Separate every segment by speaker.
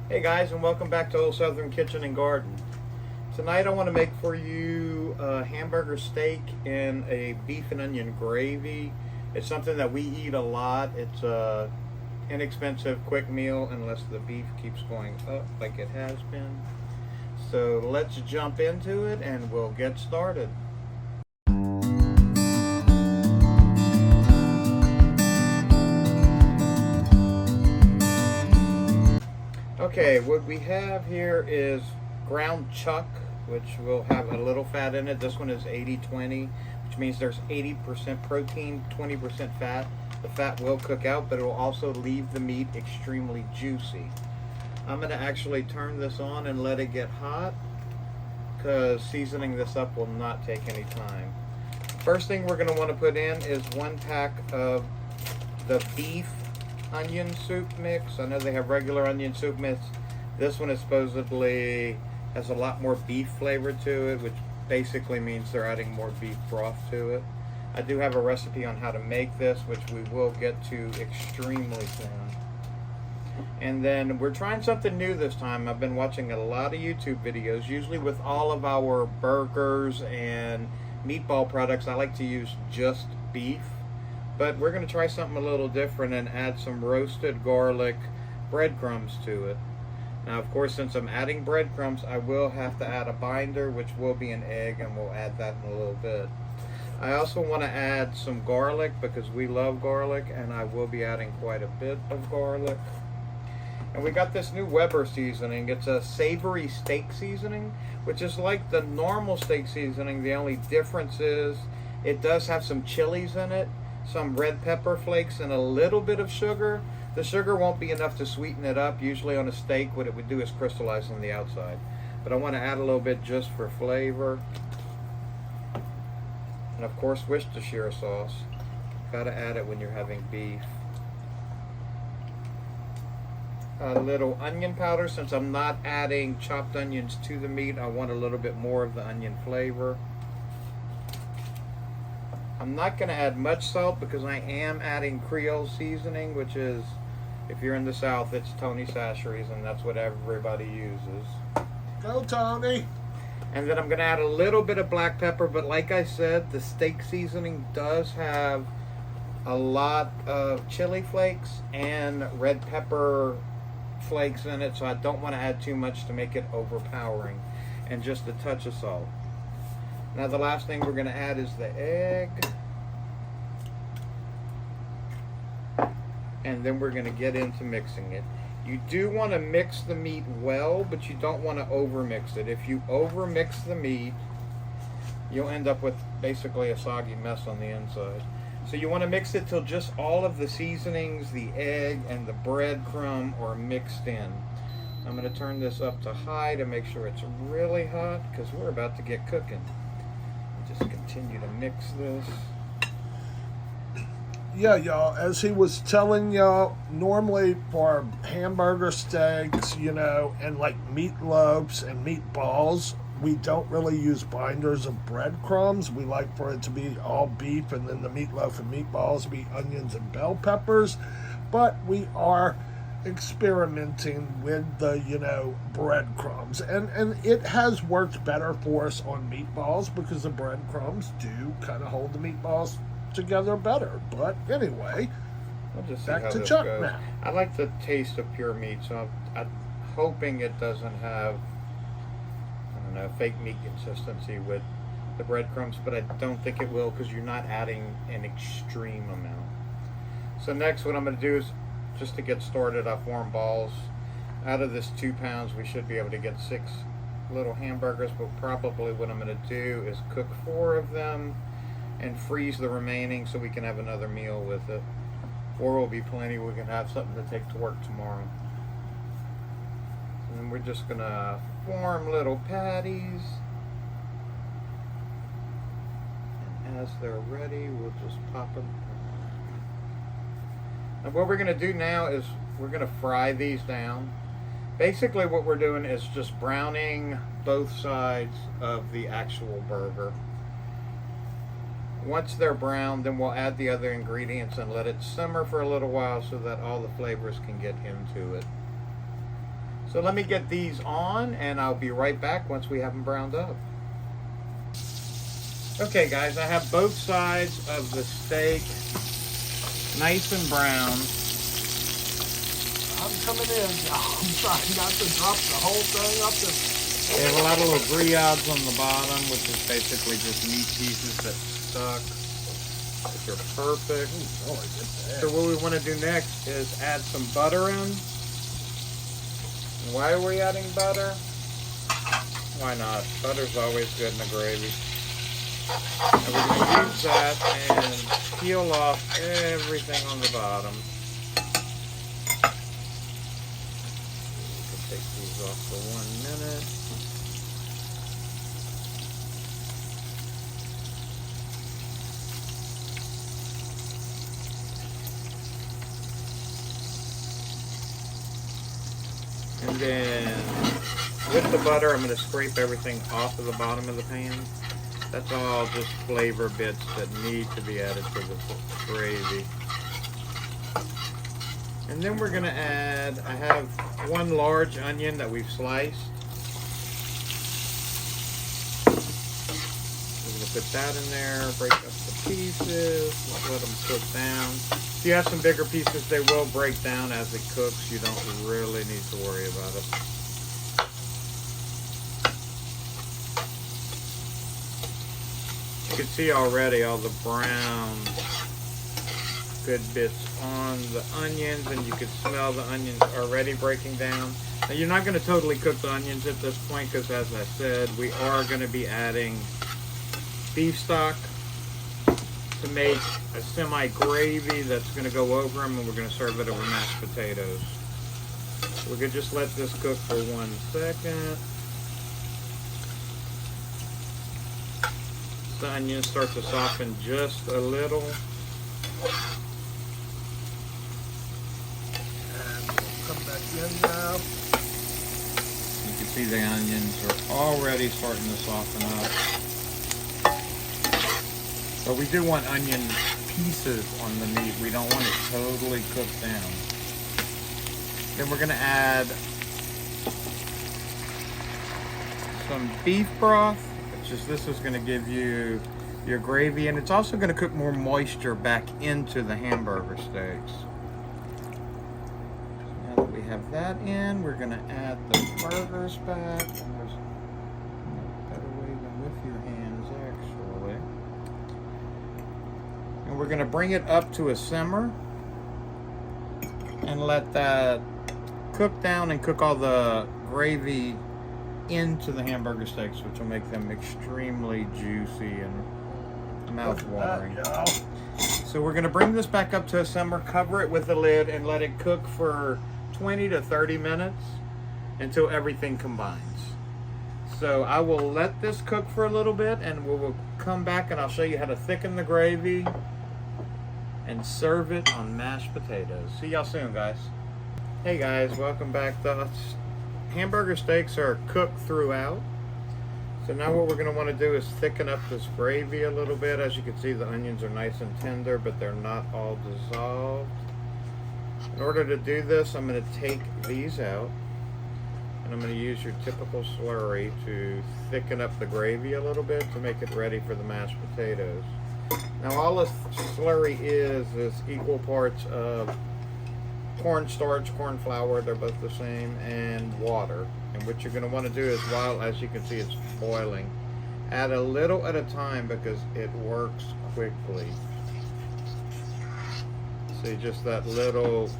Speaker 1: Hey guys, and welcome back to Old Southern Kitchen and Garden. Tonight I want to make for you a hamburger steak in a beef and onion gravy. It's something that we eat a lot. It's a inexpensive, quick meal unless the beef keeps going up like it has been. So let's jump into it and we'll get started. Okay, what we have here is ground chuck, which will have a little fat in it. This one is 80-20, which means there's 80% protein, 20% fat. The fat will cook out, but it will also leave the meat extremely juicy. I'm going to actually turn this on and let it get hot, because seasoning this up will not take any time. First thing we're going to want to put in is 1 pack of the beef onion soup mix. I know they have regular onion soup mix. This one is supposedly has a lot more beef flavor to it, which basically means they're adding more beef broth to it. I do have a recipe on how to make this, which we will get to extremely soon. And then we're trying something new this time. I've been watching a lot of YouTube videos. Usually with all of our burgers and meatball products, I like to use just beef. But we're going to try something a little different and add some roasted garlic breadcrumbs to it. Now, of course, since I'm adding breadcrumbs, I will have to add a binder, which will be an egg, and we'll add that in a little bit. I also want to add some garlic because we love garlic, and I will be adding quite a bit of garlic. And we got this new Weber seasoning. It's a savory steak seasoning, which is like the normal steak seasoning. The only difference is it does have some chilies in it, some red pepper flakes, and a little bit of sugar. The sugar won't be enough to sweeten it up. Usually on a steak, what it would do is crystallize on the outside. But I want to add a little bit just for flavor. And of course, Worcestershire sauce. Gotta add it when you're having beef. A little onion powder. Since I'm not adding chopped onions to the meat, I want a little bit more of the onion flavor. I'm not going to add much salt because I am adding Creole seasoning, which is, if you're in the South, it's Tony Chachere's, and that's what everybody uses.
Speaker 2: Go, Tony!
Speaker 1: And then I'm going to add a little bit of black pepper, but like I said, the steak seasoning does have a lot of chili flakes and red pepper flakes in it, so I don't want to add too much to make it overpowering, and just a touch of salt. Now the last thing we're going to add is the egg. And then we're going to get into mixing it. You do want to mix the meat well, but you don't want to overmix it. If you overmix the meat, you'll end up with basically a soggy mess on the inside. So you want to mix it till just all of the seasonings, the egg, and the breadcrumb are mixed in. I'm going to turn this up to high to make sure it's really hot because we're about to get cooking. Just continue to mix this.
Speaker 2: Yeah, y'all, as he was telling y'all, normally for hamburger steaks, and like meatloaves and meatballs, we don't really use binders of breadcrumbs. We like for it to be all beef, and then the meatloaf and meatballs be onions and bell peppers. But we are experimenting with the breadcrumbs, and it has worked better for us on meatballs because the breadcrumbs do kind of hold the meatballs together better. But anyway,
Speaker 1: We'll just see
Speaker 2: back
Speaker 1: how
Speaker 2: to
Speaker 1: this
Speaker 2: Chuck
Speaker 1: goes.
Speaker 2: now.
Speaker 1: I like the taste of pure meat, so I'm hoping it doesn't have, I don't know, fake meat consistency with the breadcrumbs, but I don't think it will because you're not adding an extreme amount. So next what I'm going to do is, just to get started, I form balls. Out of this 2 pounds, we should be able to get 6 little hamburgers, but probably what I'm going to do is cook 4 of them and freeze the remaining so we can have another meal with it. 4 will be plenty. We can have something to take to work tomorrow. And then we're just going to form little patties. And as they're ready, we'll just pop them. And what we're going to do now is we're going to fry these down. Basically what we're doing is just browning both sides of the actual burger. Once they're brown, then we'll add the other ingredients and let it simmer for a little while so that all the flavors can get into it. So So let me get these on, and I'll be right back once we have them browned up. Okay guys, I have both sides of the steak nice and brown.
Speaker 2: I'm coming in. I'm trying not to drop the whole thing up.
Speaker 1: They have a lot of little griots on the bottom, which is basically just meat pieces that stuck, which are perfect.
Speaker 2: Ooh, oh, I get that.
Speaker 1: So what we want to do next is add some butter in. Why are we adding butter? Why not? Butter's always good in the gravy. And we're going to use that and peel off everything on the bottom. We can take these off for 1 minute. And then with the butter, I'm going to scrape everything off of the bottom of the pan. That's all just flavor bits that need to be added to the gravy. And then we're going to add, I have 1 large onion that we've sliced. We're going to put that in there, break up the pieces, let them cook down. If you have some bigger pieces, they will break down as it cooks. You don't really need to worry about it. You can see already all the brown good bits on the onions, and you can smell the onions already breaking down. Now you're not going to totally cook the onions at this point because, as I said, we are going to be adding beef stock to make a semi-gravy that's going to go over them, and we're going to serve it over mashed potatoes. So we could just let this cook for 1 second. The onions start to soften just a little.
Speaker 2: And we'll come back in now.
Speaker 1: You can see the onions are already starting to soften up. But we do want onion pieces on the meat. We don't want it totally cooked down. Then we're going to add some beef broth. This is going to give you your gravy, and it's also going to cook more moisture back into the hamburger steaks. So now that we have that in, we're going to add the burgers back. And there's no better way than with your hands, actually. And we're going to bring it up to a simmer and let that cook down and cook all the gravy into the hamburger steaks, which will make them extremely juicy and mouth-watering. So we're going to bring this back up to a simmer, cover it with the lid, and let it cook for 20 to 30 minutes until everything combines. So I will let this cook for a little bit, and we will come back and I'll show you how to thicken the gravy and serve it on mashed potatoes. See y'all soon, guys. Hey guys, welcome back. The hamburger steaks are cooked throughout. So now what we're going to want to do is thicken up this gravy a little bit. As you can see, the onions are nice and tender, but they're not all dissolved. In order to do this, I'm going to take these out, and I'm going to use your typical slurry to thicken up the gravy a little bit to make it ready for the mashed potatoes. Now all this slurry is equal parts of cornstarch, corn flour, they're both the same, and water. And what you're going to want to do is, while, as you can see, it's boiling, add a little at a time because it works quickly. See, just that little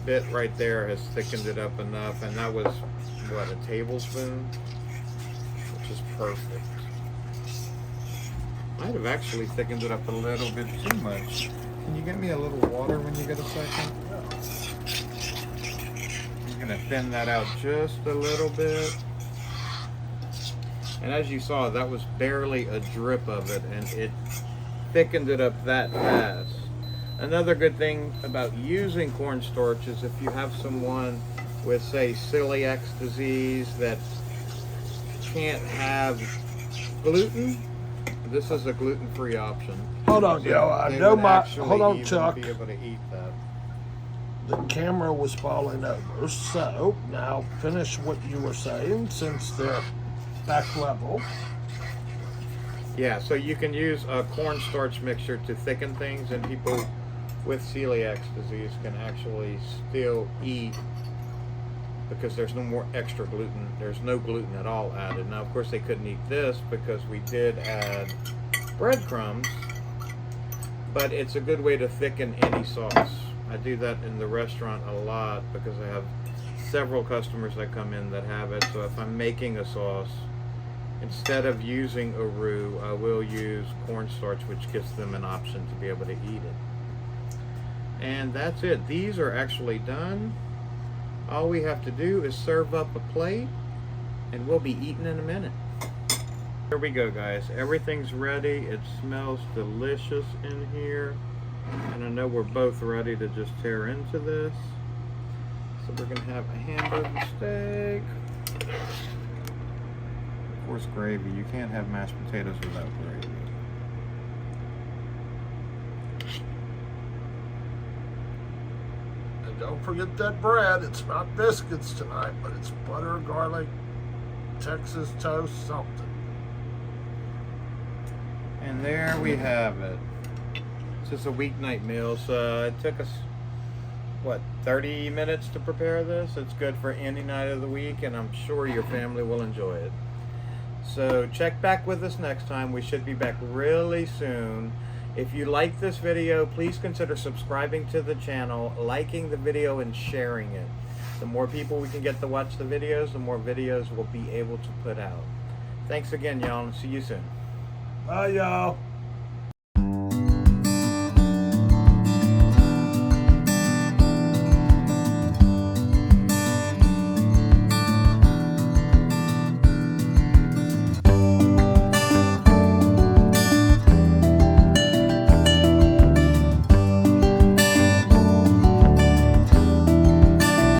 Speaker 1: bit right there has thickened it up enough, and that was, what, a tablespoon? Which is perfect. Might have actually thickened it up a little bit too much. Can you get me a little water when you get a second? I'm going to thin that out just a little bit. And as you saw, that was barely a drip of it, and it thickened it up that fast. Another good thing about using cornstarch is if you have someone with, say, celiac disease that can't have gluten, this is a gluten-free option.
Speaker 2: Hold on,
Speaker 1: So
Speaker 2: yo. I
Speaker 1: they
Speaker 2: know
Speaker 1: would
Speaker 2: my.
Speaker 1: actually
Speaker 2: Hold on,
Speaker 1: even
Speaker 2: Chuck.
Speaker 1: be able to eat that.
Speaker 2: the camera was falling over. So now finish what you were saying since they're back level.
Speaker 1: Yeah, so you can use a cornstarch mixture to thicken things, and people with celiac disease can actually still eat because there's no more extra gluten. There's no gluten at all added. Now, of course, they couldn't eat this because we did add breadcrumbs, but it's a good way to thicken any sauce. I do that in the restaurant a lot because I have several customers that come in that have it. So if I'm making a sauce, instead of using a roux, I will use cornstarch, which gives them an option to be able to eat it. And that's it. These are actually done. All we have to do is serve up a plate, and we'll be eating in a minute. Here we go, guys. Everything's ready. It smells delicious in here. And I know we're both ready to just tear into this. So we're going to have a hamburger steak. Of course, gravy. You can't have mashed potatoes without gravy.
Speaker 2: And don't forget that bread. It's not biscuits tonight, but it's butter, garlic, Texas toast, something.
Speaker 1: And there we have it. It's just a weeknight meal, so it took us, what, 30 minutes to prepare this? It's good for any night of the week, and I'm sure your family will enjoy it. So check back with us next time. We should be back really soon. If you like this video, please consider subscribing to the channel, liking the video, and sharing it. The more people we can get to watch the videos, the more videos we'll be able to put out. Thanks again, y'all, and see you soon.
Speaker 2: Bye, y'all.